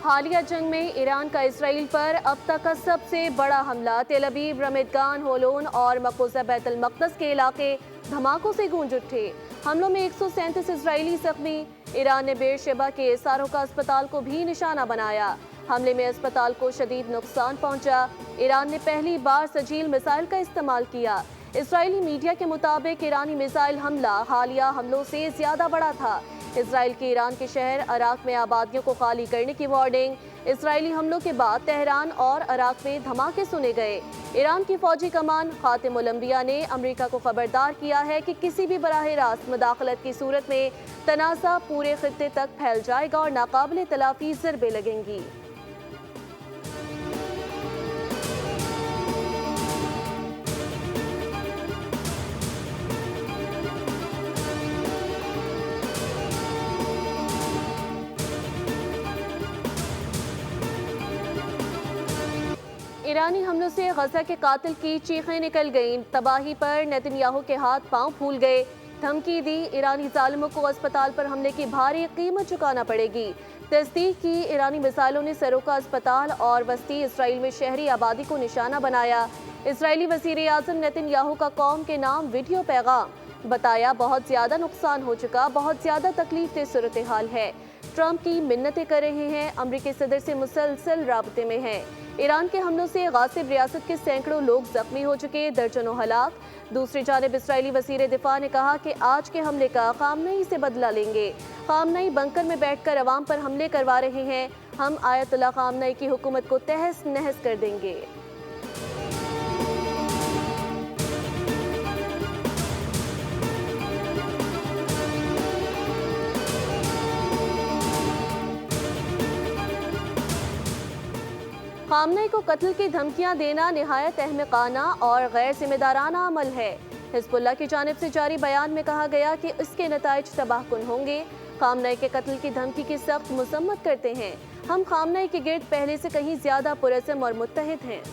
हालिया जंग में ईरान का इसराइल पर अब तक का सबसे बड़ा हमला। तेल अवीव, रमदगान, होलोन और मकबूजा बैतुल मक़दस के इलाके धमाकों से गूंज उठे। हमलों में 137 इसराइली जख्मी। ईरान ने बेरशेबा के इसारों का अस्पताल को भी निशाना बनाया। हमले में अस्पताल को शदीद नुकसान पहुंचा। ईरान ने पहली बार सजील मिसाइल का इस्तेमाल किया। इसराइली मीडिया के मुताबिक ईरानी मिसाइल हमला हालिया हमलों से ज्यादा बड़ा था। इसराइल के ईरान के शहर अराक में आबादियों को खाली करने की वार्निंग। इसराइली हमलों के बाद तेहरान और अराक में धमाके सुने गए। ईरान की फौजी कमान खातिमुल अंबिया ने अमेरिका को खबरदार किया है कि किसी भी बराह रास्त मुदाखलत की सूरत में तनाज़ा पूरे खित्ते तक फैल जाएगा और नाकाबिले तलाफी ज़रबे लगेंगी। ईरानी हमलों से गजा के कातिल की चीखें निकल गईं। तबाही पर नेतन्याहू के हाथ पांव फूल गए। धमकी दी, ईरानी जालिमों को अस्पताल पर हमले की भारी कीमत चुकाना पड़ेगी। तस्दीक की, ईरानी मिसाइलों ने सरोका अस्पताल और वस्ती इसराइल में शहरी आबादी को निशाना बनाया। इसराइली वज़ीर आज़म नेतन्याहू का कौम के नाम वीडियो पैगाम बताया, बहुत ज्यादा नुकसान हो चुका, बहुत ज्यादा तकलीफ दे सूरत हाल है। ट्रंप की मिन्नतें कर रहे हैं, अमरीकी सदर से मुसलसल राबते में हैं। ईरान के हमलों से गासिब रियासत के सैकड़ों लोग जख्मी हो चुके, दर्जनों हलाक। दूसरी जानिब इसराइली वज़ीर दिफा ने कहा कि आज के हमले का खामनई से बदला लेंगे। खामनई बंकर में बैठकर अवाम पर हमले करवा रहे हैं। हम आयतुल्लाह खामनई की हुकूमत को तहस नहस कर देंगे। खामनई को कत्ल की धमकियां देना निहायत अहमकाना और गैर जिम्मेदाराना अमल है। हिज़्बुल्लाह की जानिब से जारी बयान में कहा गया कि इसके नताइज तबाहकुन होंगे। खामनई के कत्ल की धमकी की सख्त मज़म्मत करते हैं। हम खामनई के गिर्द पहले से कहीं ज्यादा पुरज़म और मुत्तहिद हैं।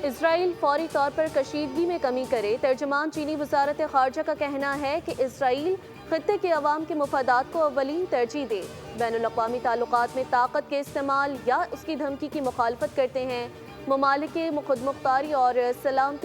इसराइल फौरी तौर पर कशीदगी में कमी करे। तर्जुमान चीनी वजारत खारजा का कहना है कि इसराइल खित्ते के अवाम के मुफादात को अव्वलीन तरजीह दे। बैनुल-अक़वामी ताल्लुकात में ताकत के इस्तेमाल या उसकी धमकी की मुखालफत करते हैं। ममालिक के खुदमुख्तारी और सलामती